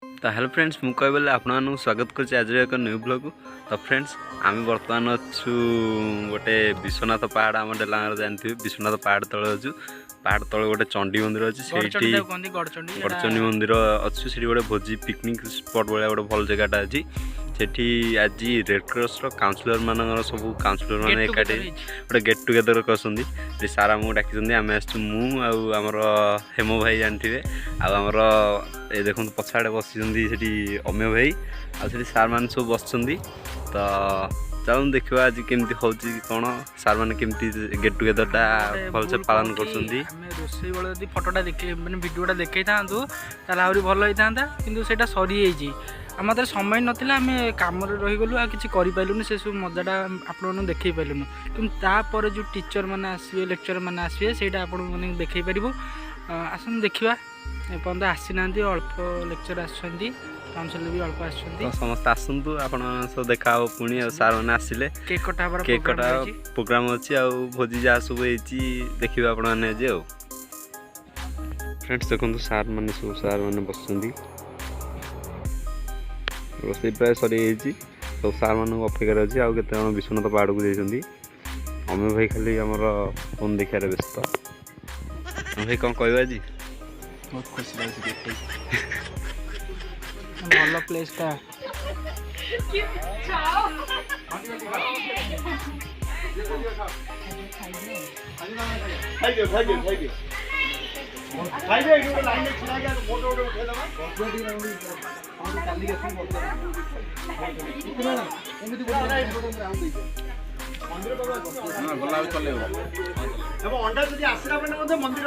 तो hello friends मुझे कहले आपन स्वागत कर आज एक न्यू ब्लॉग। तो फ्रेंड्स आम बर्तमान अच्छु गोटे विश्वनाथ पहाड़ आम डेलांग जानते विश्वनाथ पहाड़ तले अच्छु पहाड़ तले गोटे चंडी मंदिर अच्छी से गड़चंडी मंदिर अच्छु से गोटे भोजी पिकनिक स्पॉट भाया गोटे भल जगहटा अच्छी सेठी आज रेड क्रॉस काउंसिलर मान सब काउंसिलर मैंने एकाठी गोटे गेट टुगेदर कर सारा आमको डाकी आम आमर हेम भाई जानते आमर ये देखो पछाड़े बसी अम्य भाई आठ सार मैंने सब बस तो चलो देखा आज केमती हूँ कौन सार मैंने केमती गेट टुगेदरटा भलसे पालन कर रोसई बेले फटोटा देखे मैंने भिडियोटा देखी था आहरी भल होता कि सरी आम समय नाला आम कम रहीगलु आ कि करूँ से सब मजाटा आपण देखे पारूँ कि तापर जो टीचर मैंने आसवे लेक्चर मैंने आसवे से आपने देखे पार आसन देखा एपर्त आसी ना अल्प लेक्चर आसुँच काउंसिलर भी अल्प आसुँच समस्त आसतु आप देखा पुणी सार मैंने आसिले केक कटा प्रोग्राम अच्छी आ भोजी जहाँ सब देखिए आप फ्रेंड्स देखो सार मैंने सब सार मैंने बस रोसई प्राय सरी सब सार मान अपेक्षार अच्छी आउ के विश्वनाथ पहाड़ को जाइए अम्य भाई खाली आमर फोन देखार व्यस्त भाई कौन कह आज बहुत खुशी लगे भल प्लेसटा अंडा जब आसला मंदिर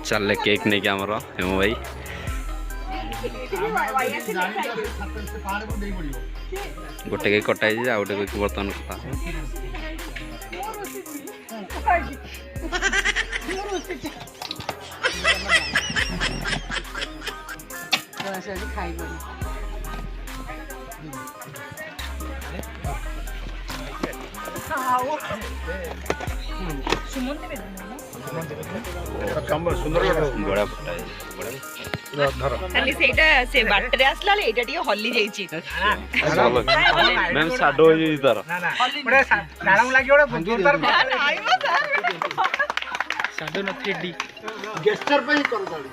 चल केक नहीं क्या आमर हेम भाई गोटे केक कटाई आ गोटे केक बर्तमान कटा बड़ा पट्टा खाली सेटा से बाटरे आसला ले एटा टिके हल्ली जाईची मैम साडो हो जाई तार बड़ा डाळम लागि ओडा जोरदार आई मा साडो नथि डी गेस्टर पे ही कर दाड़ी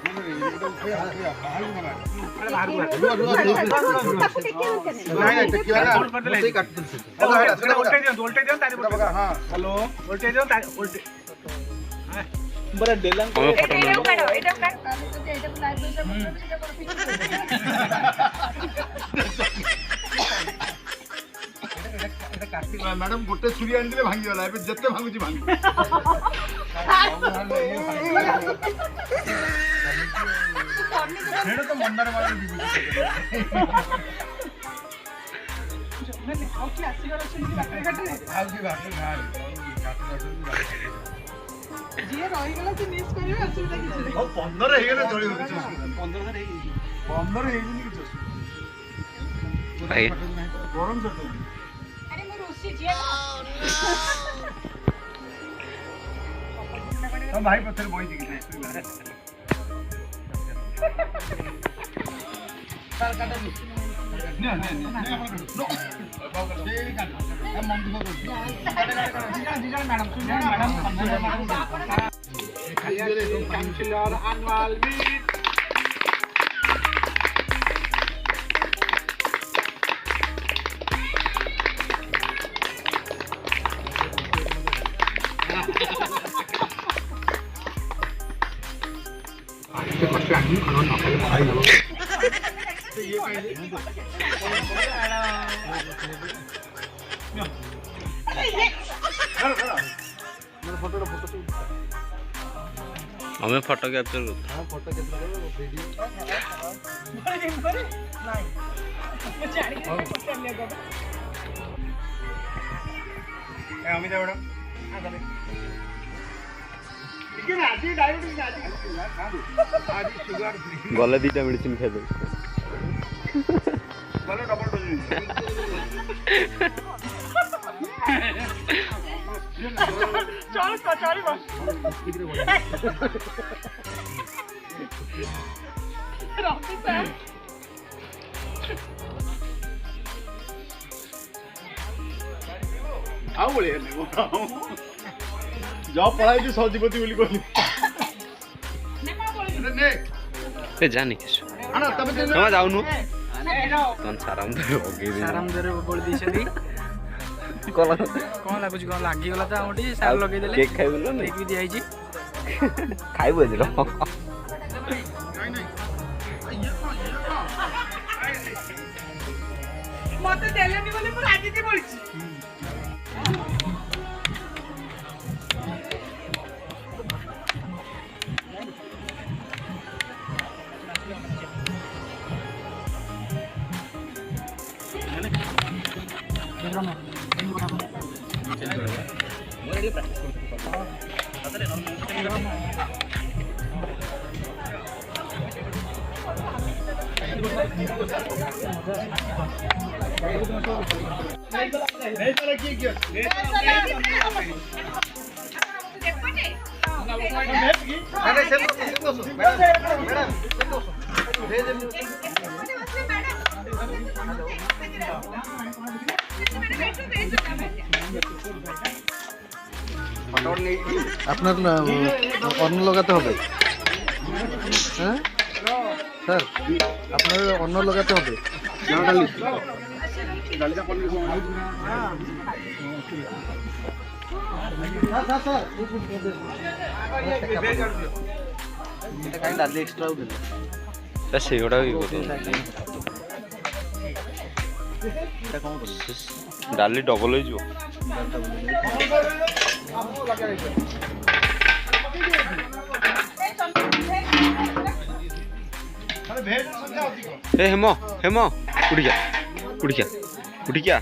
हेलो वोल्टेज दियो तारी वोल्टेज बड़ा डेलंग मैडम गोटे छुरी आनी भांगी गला जिते भांगुची भांगी तो मंदार जे रहिगला से मिस करियो असुविधा किछ नै 15 हेगले चली 15 हे 15 हेगनी किछ भाई गरम जतो अरे मो रोसी जे तो भाई पत्थर बोई दी किछ साल काटा दो ना नो ये काट हम मन दुखो कर जी मैडम काउंसिलर अनवाल मीट हमें फोटो कैप्चर कर हां फोटो कैप्चर करो वीडियो नहीं मैं जानी फोटो ले गया अमिता मैडम ठीक है ना आज डायबिटीज आज शुगर फ्री गले 2टा मेडिसिन खाइदे बोलो डबल डोज चल बस ଆଉ ବଳିଆ ନେବ जॉब पढ़ाई थी सजीपति बोली कहली ए जानी किछु आना तबे ते तमा जाउनु तन साराम दे ओके दे साराम दरे बोल दिसली कोला कोन लागुची कोन लागि गला त आउटी सार लगे देले केक खाइबो न केक भी दिया छी खाइबो दिलो मते देलेनी बोले मु राजी ती बोलची नहीं चला की क्या अरे से मैडम भेज আপনার অন্য লাগাতে হবে হ্যাঁ স্যার আপনার অন্য লাগাতে হবে ডালি এক্সট্রা সেগুড়া भी डाली डबल हो जो अरे भेज संख्या होती को ए हेमो हेमो उड़ी जा उड़ी जा उड़ी जा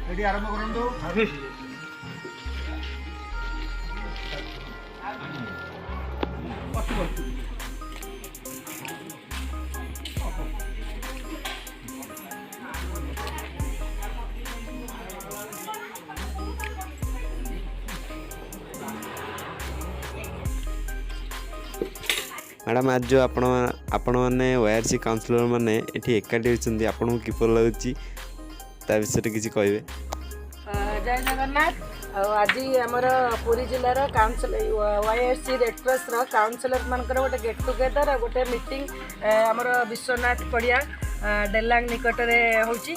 रेडी आरंभ करंदो मैडम आज जो आपण मैंने वायरसी काउंसलर मैंने ये एकाठी होती आपको किपर लगुच ता विषय किसी कहे जय जगन्नाथ आज आमर पुरी जिलार council YRC red cross councillor मानकर गोटे गेट टुगेदर गोटे मीटिंग आमर विश्वनाथ पड़िया डेलांग निकट में होची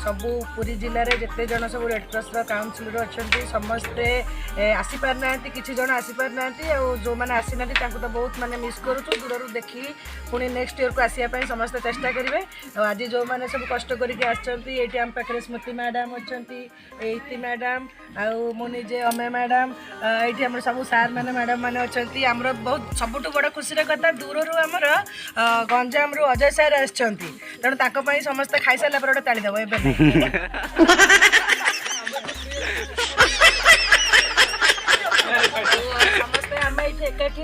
सबू पुरी जिले में जिते जन सब रेड क्रॉस काउंसिलर अच्छा समस्ते आसी पारना किसी जन आसी पारना जो मैंने आसी ना तो बहुत माने मिस करूँ दूर देखी पुणी नेक्स्ट ईयर को आसापी समस्ते चेष्टा करेंगे आज जो मैंने सब कष्ट करके आम पाखे स्मृति मैडम अच्छा इति मैडम आउ निजे अमे मैडम ये आम सब सार मैंने मैडम मैंने अच्छा आमर बहुत सबुठ बड़ खुशी कथा दूर आमर गंजाम रु अजय सार आसती तेणु ताकि समस्ते खाई सारा पर गोटे ताली दब समस्ते आम ये एकाठी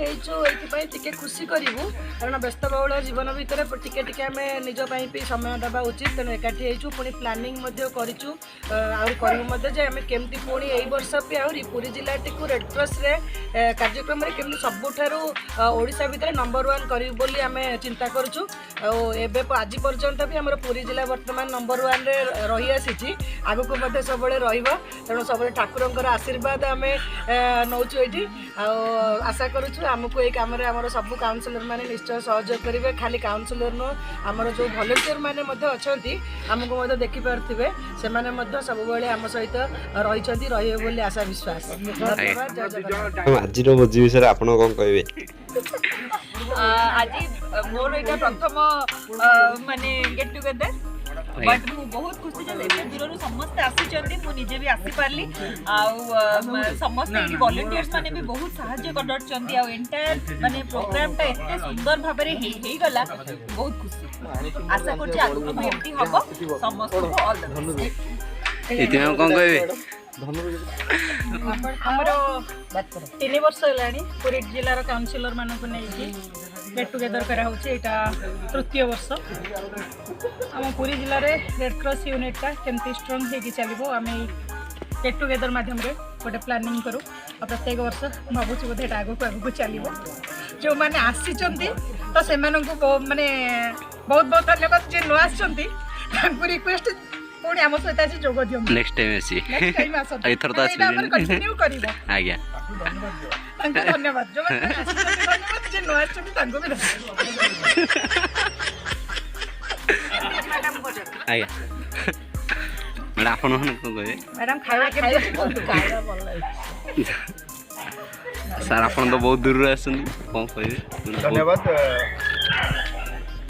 ये खुशी करूँ कारण व्यस्तबहुल जीवन भितर टिके आम निजपाई भी समय देवा उचित तेणु एकाठी होइछु पुणी प्लानिंग करूँ आम केमती पुणी यही वर्ष भी आहरी पुरी जिलाटी को रेड क्रॉस रे कार्यक्रम केमती सबुठारू ओडिशा भितर नंबर 1 करूँ बोली आम चिंता करूँ आज पर्यंत भी आम पुरी जिला बर्तमान नंबर 1 रे रही आसी आगक सब तेणु सब ठाकुर आशीर्वाद आम नौचु ये आशा आशा करूँ आमको ये कम आम सब काउनसिलर मैंने निश्चय सहयोग करेंगे खाली काउनसिलर नुह आमर जो भलेंटियर मैंने अच्छा आमको देखिपे से सब आम सहित रही बोली आशा विश्वास धन्यवाद जय जगन्नाथ। आज भोजी विषय आप कौन कहे आज मोर एटा प्रथम माने गेट टुगेदर बट मु बहुत खुशी जे एते दूर समस्त आसी मु निजे भी आसी पारली समस्त वॉलंटियर्स माने भी बहुत सहाय्य करछंती आ एंटायर माने प्रोग्रामटा एते सुंदर भाबरे हेई गला बहुत खुशी आशा करछि आगु भी एमती हबो समस्त को ऑल द बेस्ट। इति हम कौन कहे ଆମର 3 ବର୍ଷ ହେଲାଣି ପୁରୀ ଜିଲ୍ଲାର କାଉନସିଲର ମାନଙ୍କୁ ନେଇକି ଗେଟ୍ ଟୁଗେଦର କରାହେଉଛି। ଏଇଟା ତୃତୀୟ ବର୍ଷ। ଆମ ପୁରୀ ଜିଲ୍ଲାରେ ରେଡ୍ କ୍ରସ୍ ୟୁନିଟ୍ଟା କେମିତି ଷ୍ଟ୍ରଙ୍ଗ ହେଇକି ଚାଲିବ ଆମେ ଗେଟ୍ ଟୁଗେଦର ମାଧ୍ୟମରେ ଗୋଟେ ପ୍ଲାନିଂ କରୁ ଆଉ ପ୍ରତ୍ୟେକ ବର୍ଷ ଭାବୁଛୁ ବୋଧେ ଏଇଟା ଆଗକୁ ଚାଲିବ। ଯେଉଁମାନେ ଆସିଛନ୍ତି ତ ସେମାନଙ୍କୁ ମାନେ ବହୁତ ବହୁତ ଧନ୍ୟବାଦ। ଯିଏ ନ ଆସିଛନ୍ତି ତାଙ୍କୁ ରିକ୍ୱେଷ୍ଟ पुणी आम सहित आज जोग दियो नेक्स्ट टाइम आसी एथर तो आसी कंटिन्यू करिवो आज्ञा तांको धन्यवाद जो धन्यवाद जे नो आछन तांको भी आज्ञा मैडम आपन को कहे मैडम खाଇବା खाଇବା भल लागे सर आपन तो बहुत दूर आछन कोन कहे धन्यवाद।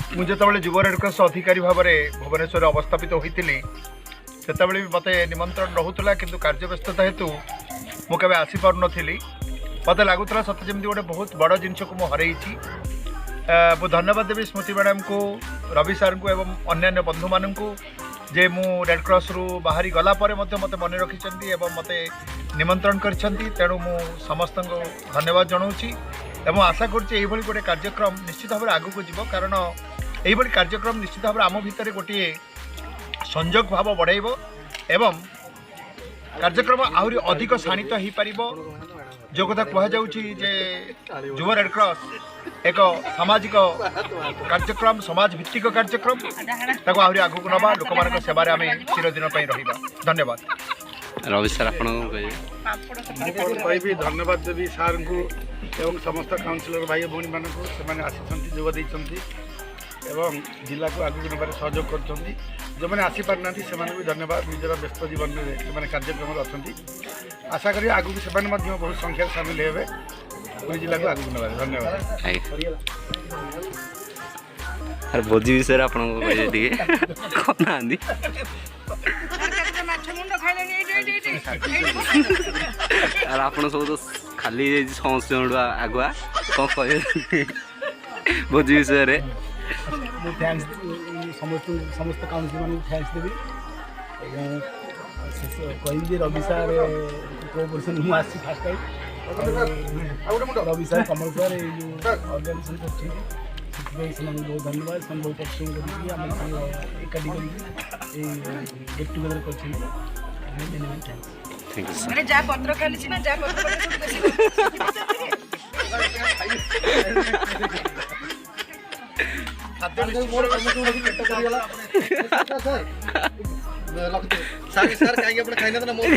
मुझे जो युव रेड क्रॉस अधिकारी भाव में भुवनेश्वर अवस्थापित होती से भी मत निमंत्रण रोला किंतु कार्यव्यस्तता हेतु मुझे आसीपार नी मत लगुला सत जमी गोटे बहुत बड़ जिनस को मुझे हरई धन्यवाद देवी स्मृति मैडम को रवि सार को एवं अन्य बंधु मान जे मु रेड क्रॉस रु बाहरी गलापर मत मन रखिंट मत निमंत्रण कर तेणु मु समस्त को धन्यवाद जनाऊँगी एवं आशा करुँचे गोटे कार्यक्रम निश्चित भाव आगू को जीव कारण यही कार्यक्रम निश्चित भाव आम भितर गोटे संजोग भाव बढ़ाइब एवं कार्यक्रम आहरी अधिक शाणित हो पार जो कथा कहुचे जे युव रेड क्रॉस एक सामाजिक कार्यक्रम समाज भित्तिक कार्यक्रम ताको आहरी आगू को नवा लोक मान सेवार आम चिरदिन रहा। धन्यवाद। रवि सर आप कहि धन्यवाद देवी सार को एवं समस्त काउंसिलर भाई भौणी मान जोग एवं जिला को आगे नबार सहयोग कर जो मैंने आसीपार ना से भी धन्यवाद निजर व्यस्त जीवन में कार्यक्रम अच्छा आशा करी आगू से बहुत संख्या सामिल हे पुरी जिला को आगे नबार धन्यवाद। सर भोजी विषय आप आप सब तो खाली समस्या आगुआ कौन कहे भोजी विषय थैंक्स समस्त काउंसिल मान थैंक्स देवी कहि रवि सार कोऑपरेशन मु आसी फास्ट टाइम रवि सार कमल सार ऑर्गेनाइजेशन कर बहुत धन्यवाद से बहुत परिश्रम करके एकाठी गेट टुगेदर कर थैंक यू सर माने जा पत्र खाली ना जा सर कहीं अपने खाइना ना मोर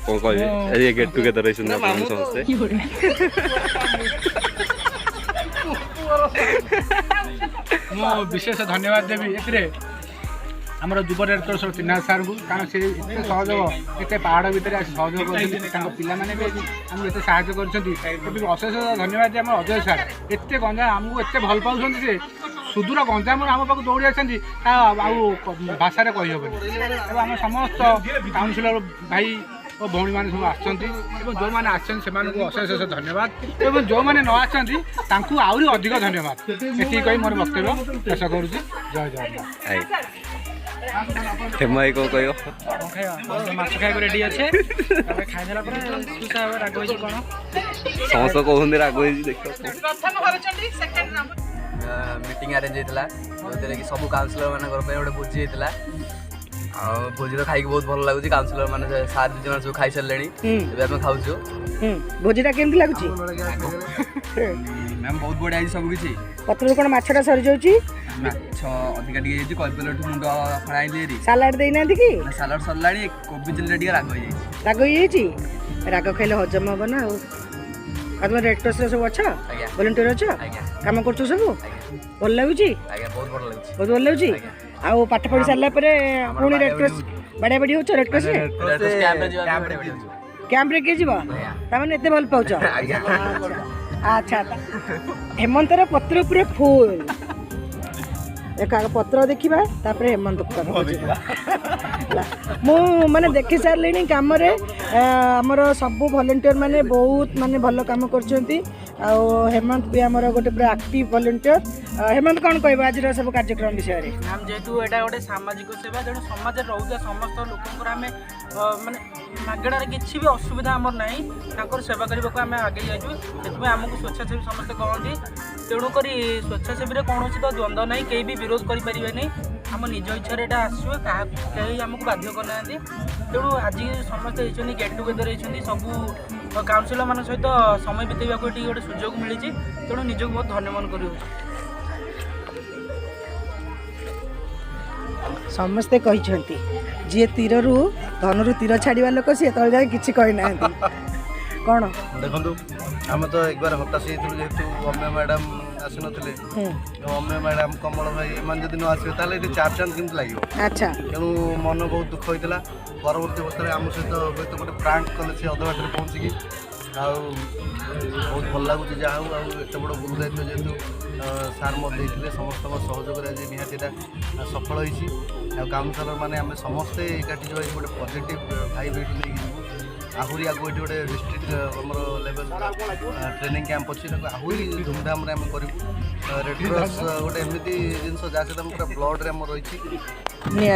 कौन कहे ये गेट टुगेदर समस्ते मो विशेष धन्यवाद देवी ए आमर युव रेड क्रॉस त्रिनाथ सार को कारण से सहयोग एत पहाड़ भितर सहयोग कर पिला भी आमको एत साहय कर अशेष धन्यवाद आम अजय सार एत गंजा आमको एत भल पाँच से सुदूर गंजाम आम पाक दौड़ी आसती भाषा कहीहबनी आम समस्त काउंसिलर भाई और भौणी मैंने सब जो मैंने अशेष धन्यवाद और जो मैंने न आसती आहरी अधिक धन्यवाद ये कही मोर वक्तव्य शेष करुँ। जय जगन्नाथ। हेमाई को कहो माछ खाइबा रेडी अच्छे खाइदेला सुसा राग होइछ कोन समस्त कहते राग होइछ देख प्रथम Harchandi second number meeting arrange होता जो कि सब काउंसिलर मान गोटे भोजी होता ଆଉ ଭୋଜି ତ ଖାଇକି ବହୁତ ଭଲ ଲାଗୁଛି। କାଉନସିଲର ମାନେ ସାର୍ ଦିଦି ମାନେ ସବୁ ଖାଇସାରିଲେଣି, ଏବେ ଆମେ ଖାଉଛୁ। ଭୋଜିଟା କେମିତି ଲାଗୁଛି? ମ୍ୟାମ୍ ବହୁତ ବଢ଼ିଆ ହେଇଛି ସବୁ କିଛି। ପତ୍ରରୁ କ'ଣ ମାଛଟା ସରିଯାଉଛି? ମାଛ ଅଧିକା ଟିକେ ହେଇଛି, କହିପାରିଲଠୁ ମୁଣ୍ଡ ଫଳା ହେଇଛି। ସାଲାଡ଼ ଦେଇନାହାନ୍ତି କି? ସାଲାଡ଼ ସରିଲାଣି, କୋବି ଚିଲିଟା ଟିକେ ରାଗ ହେଇଯାଇଛି। ରାଗ ହେଇଯାଇଛି? ରାଗ ଖାଇଲେ ହଜମ ହବ ନା। ଆଉ ତୁମେ ରେଡ୍ କ୍ରସ୍ରେ ସବୁ ଅଛ? ଆଜ୍ଞା। ଭଲେଣ୍ଟିୟର ଅଛ? ଆଜ୍ଞା କାମ କରୁଛ ସବୁ? ଆଜ୍ଞା ଭଲ ଲାଗୁଛି? ଆଜ୍ଞା ବହୁତ ଭଲ ଲାଗୁଛି। ବହୁତ ଭଲ ଲାଗୁଛି। ଆଉ ପାଠ ପଢ଼ି ସାରିଲା ପରେ ପୁଣି ରେଡ୍ କ୍ରସ୍ ବାଡ଼ିଆ ବାଡ଼ି ହେଉଛ ରେଡ୍ କ୍ରସ୍ରେ? କ୍ୟାମ୍ପରେ କିଏ ଯିବ? ତାମାନେ ଏତେ ଭଲ ପାଉଛ? ଆଚ୍ଛା। ହେମନ୍ତର ପତ୍ର ପୁରା ଫୁଲ୍। ପତ୍ର ଦେଖିବା, ତାପରେ ହେମନ୍ତ ଯିବା। ମୁଁ ମାନେ ଦେଖି ସାରିଲିଣି କାମରେ ଆମର ସବୁ ଭଲେଣ୍ଟିୟର ମାନେ ବହୁତ ମାନେ ଭଲ କାମ କରୁଛନ୍ତି। ଆଉ ହେମନ୍ତ ବି ଆମର ଗୋଟେ ପୁରା ଆକ୍ଟିଭ ଭଲେଣ୍ଟିୟର। ହେମନ୍ତ କ'ଣ କହିବ ଆଜିର ସବୁ କାର୍ଯ୍ୟକ୍ରମ ବିଷୟରେ? ମ୍ୟାମ୍ ଯେହେତୁ ଏଇଟା ଗୋଟେ ସାମାଜିକ ସେବା, ତେଣୁ ସମାଜରେ ରହୁଥିବା ସମସ୍ତ ଲୋକଙ୍କର ଆମେ ମାନେ ମାଗଣାରେ କିଛି ବି ଅସୁବିଧା ଆମର ନାହିଁ, ତାଙ୍କର ସେବା କରିବାକୁ ଆମେ ଆଗେଇ ଯାଇଛୁ। ସେଥିପାଇଁ ଆମକୁ ସ୍ୱେଚ୍ଛାସେବୀ ସମସ୍ତେ କହନ୍ତି। ତେଣୁକରି ସ୍ୱେଚ୍ଛାସେବୀରେ କୌଣସି ତ ଦ୍ୱନ୍ଦ୍ୱ ନାହିଁ, କେହି ବି ବିରୋଧ କରିପାରିବେନି। ଆମ ନିଜ ଇଚ୍ଛାରେ ଏଇଟା ଆସିଛୁ, କେହି ଆମକୁ ବାଧ୍ୟ କରିନାହାନ୍ତି। ତେଣୁ ଆଜି ସମସ୍ତେ ହେଇଛନ୍ତି ଗେଟ୍ ଟୁଗେଦର ହେଇଛନ୍ତି, ସବୁ କାଉନସିଲର ମାନଙ୍କ ସହିତ ସମୟ ବିତେଇବାକୁ ଏଠି ଗୋଟେ ସୁଯୋଗ ମିଳିଛି। ତେଣୁ ନିଜକୁ ବହୁତ ଧନ୍ୟ ମନେ କରୁଅଛୁ। ସମସ୍ତେ କହିଛନ୍ତି ଯିଏ ତୀରରୁ ଧନରୁ ତୀର ଛାଡ଼ିବା ଲୋକ ସିଏ ତଳେ ଯାଇ କିଛି କହିନାହାନ୍ତି। କ'ଣ ଦେଖନ୍ତୁ, ଆମେ ତ ଏକବାର ହତାଶ ହେଇଥିଲୁ ଯେହେତୁ ଅମ୍ୟ ମ୍ୟାଡ଼ାମ୍ ଆସିନଥିଲେ। ଅମ୍ୟ ମ୍ୟାଡ଼ାମ୍, କମଳ ଭାଇ ଏମାନେ ଯଦି ନ ଆସିବେ ତାହେଲେ ଏଠି ଚାର ଚାନ୍ଦ କେମିତି ଲାଗିବ? ଆଚ୍ଛା। ତେଣୁ ମନ ବହୁତ ଦୁଃଖ ହୋଇଥିଲା। ପରବର୍ତ୍ତୀ ଅବସ୍ଥାରେ ଆମ ସହିତ ହୁଏତ ଗୋଟେ ପ୍ରାଙ୍କ କଲେ ସେ ଅଧ ବାଟରେ ପହଞ୍ଚିକି। ଆଉ ବହୁତ ଭଲ ଲାଗୁଛି ଯାହା ହଉ। ଆଉ ଏତେ ବଡ଼ ଗୁରୁ ଦାୟିତ୍ୱ ଯେହେତୁ ସାର୍ ମୋତେ ଦେଇଥିଲେ, ସମସ୍ତଙ୍କ ସହଯୋଗରେ ଆଜି ନିହାତି ଏଇଟା ସଫଳ ହୋଇଛି। ଆଉ କାଉନସିଲର ମାନେ ଆମେ ସମସ୍ତେ ଏକାଠି ଯିବା ଗୋଟେ ପଜିଟିଭ୍ ଭାଇବ୍ରେଟ୍ ନେଇକି ଯିବୁ। ଆହୁରି ଆଗକୁ ଏଠି ଗୋଟେ ଡିଷ୍ଟ୍ରିକ୍ଟ ଆମର ଲେଭେଲ୍ ଟ୍ରେନିଂ କ୍ୟାମ୍ପ ଅଛି, ତାକୁ ଆହୁରି ଧୁମଧାମରେ ଆମେ କରିବୁ। ରେଡ୍ କ୍ରସ୍ ଗୋଟେ ଏମିତି ଜିନିଷ ଯାହା ସହିତ ଆମେ ପୁରା ବ୍ଲଡ଼ରେ ଆମର ରହିଛି।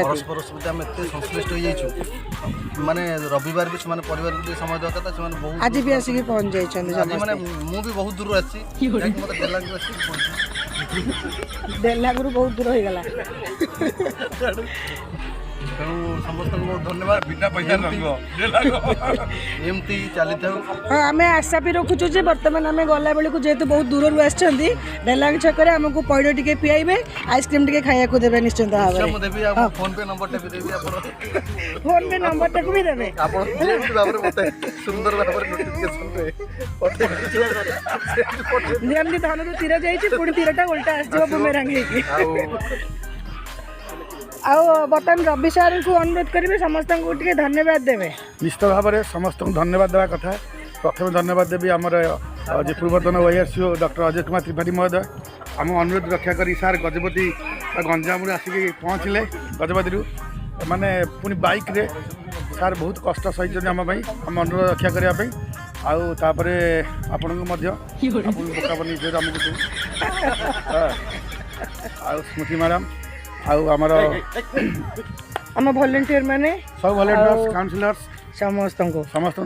ପରସ୍ପର ସହିତ ଆମେ ଏତେ ସଂଶ୍ଳିଷ୍ଟ ହୋଇଯାଇଛୁ, ମାନେ ରବିବାର ବି ସେମାନେ ପରିବାରକୁ ଟିକେ ସମୟ ଦେବା କଥା। ସେମାନେ ବହୁତ ଆଜି ବି ଆସିକି ପହଞ୍ଚି ଯାଇଛନ୍ତି। ଆଜି ମାନେ ମୁଁ ବି ବହୁତ ଦୂରରୁ ଆସିଛି, ମୋତେ ଡେଲାଙ୍ଗରୁ ଆସିକି ପହଞ୍ଚିଛି। ଡେଲାଙ୍ଗରୁ ବହୁତ ଦୂର ହେଇଗଲା। ତେଣୁ ସମସ୍ତଙ୍କୁ ବହୁତ ଧନ୍ୟବାଦ। ବିନା ପଇସା ଏମିତି ଚାଲିଥାଉ। ହଁ, ଆମେ ଆଶା ବି ରଖୁଛୁ ଯେ ବର୍ତ୍ତମାନ ଆମେ ଗଲାବେଳକୁ ଯେହେତୁ ବହୁତ ଦୂରରୁ ଆସିଛନ୍ତି, ଡେଲାଙ୍ଗ ଛକରେ ଆମକୁ ପଇଡ଼ ଟିକେ ପିଆଇବେ, ଆଇସ୍କ୍ରିମ୍ ଟିକେ ଖାଇବାକୁ ଦେବେ ନିଶ୍ଚିନ୍ତ ଭାବରେ। ମୁଁ ଦେବି, ଆଉ ଫୋନ୍ ପେ ନମ୍ବରଟା ବି ଦେବି। ଆପଣ ଫୋନ୍ ପେ ନମ୍ବରଟାକୁ ବି ଦେବେ। ଆପଣ ଯେମିତି ଭାବରେ ମୋତେ ସୁନ୍ଦର ଭାବରେ ନୋଟିଫିକେସନ୍ରେ ଯେମିତି ଧନରୁ ତୀର ଯାଇଛି, ପୁଣି ତୀରଟା ଓଲଟା ଆସିଯିବ ବୁମେରାଙ୍ଗ ହେଇକି। ଆଉ ବର୍ତ୍ତମାନ ରବି ସାର୍ଙ୍କୁ ଅନୁରୋଧ କରିବେ ସମସ୍ତଙ୍କୁ ଟିକେ ଧନ୍ୟବାଦ ଦେବେ। ନିଶ୍ଚିତ ଭାବରେ ସମସ୍ତଙ୍କୁ ଧନ୍ୟବାଦ ଦେବା କଥା। ପ୍ରଥମେ ଧନ୍ୟବାଦ ଦେବି ଆମର ଯେ ପୂର୍ବତନ OIRCO ଡକ୍ଟର ଅଜୟ କୁମାର ତ୍ରିପାଠୀ ମହୋଦୟ। ଆମ ଅନୁରୋଧ ରକ୍ଷା କରି ସାର୍ ଗଜପତି ଗଞ୍ଜାମରୁ ଆସିକି ପହଞ୍ଚିଲେ। ଗଜପତିରୁ ମାନେ ପୁଣି ବାଇକ୍ରେ ସାର୍ ବହୁତ କଷ୍ଟ ସହିଛନ୍ତି ଆମ ପାଇଁ, ଆମ ଅନୁରୋଧ ରକ୍ଷା କରିବା ପାଇଁ। ଆଉ ତାପରେ ଆପଣଙ୍କୁ ମଧ୍ୟ ବୋକା ବନେଇଥିବାରୁ ଆମକୁ ସବୁ। ଆଉ ସ୍ମୃତି ମ୍ୟାଡ଼ାମ୍, ଆଉ ଆମର ଆମ ଭଲେଣ୍ଟିୟର ମାନେ ସବୁ ଭଲେଣ୍ଟିୟର୍ସ, କାଉନସିଲର୍ସ ସମସ୍ତଙ୍କୁ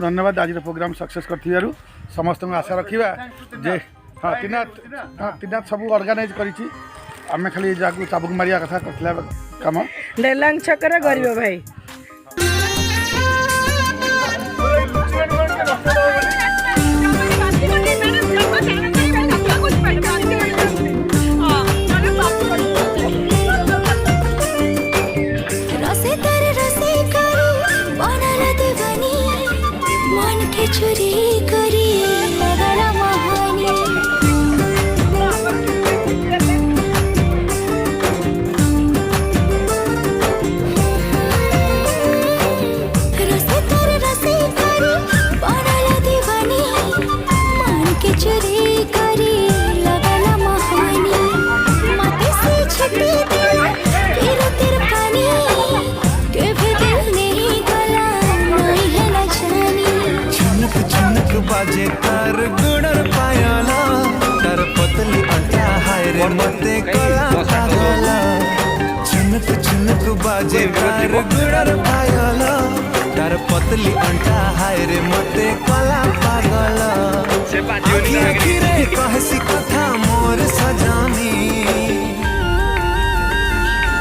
ଧନ୍ୟବାଦ। ଆଜିର ପ୍ରୋଗ୍ରାମ ସକ୍ସେସ୍ କରିଥିବାରୁ ସମସ୍ତଙ୍କୁ ଆଶା ରଖିବା ଯେ ତିନାଥ ସବୁ ଅର୍ଗାନାଇଜ୍ କରିଛି। ଆମେ ଖାଲି ଯାହାକୁ ଚାବୁକ ମାରିବା କଥା କରିଥିଲା କାମ। ଡେଲାଙ୍ଗ ଛକର ଗରିବ ଭାଇ। चोरी करी लगला महानी रसे तर रसे करी बनला दीवानी मन के चोरी करी लगला महानी माथे से छिपी दिल फिर तेरे पानी के भी दिल नहीं गला नहीं है ना जानी झुनक बाजे तार गुड़र पायाला तार पतली अंटा हाय रे मते कला पागला झुनक बाजे तार गुड़र पायाला तार पतली अंटा हाय रे मते कला पागला आखिरे कहसी कथा मोर सजानी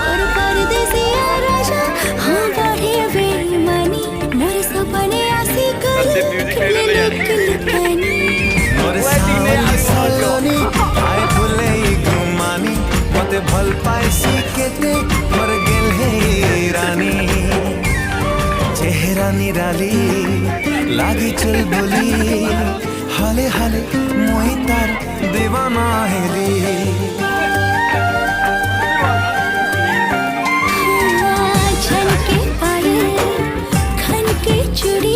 और परदेसी राजा हाँ से म्यूजिक मोर सावली सलोनी आए फुले गुमानी मते भल पाइसी केते मोर गेल हे रानी चेहरा निराली लागी चल बोली हाले हाले मोहि तार दीवाना हेली झनके पायल खनके चूड़ी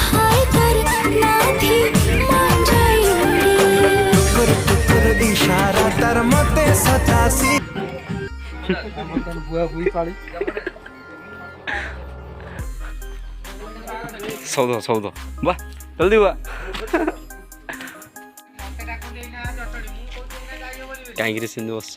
हाय कर नाथी मान जाई उड़ी टुकुर टुकुर इशारा तर मते सतासी बुआ बुई पाली सौद वाह जल्दी वाह कहीं से बस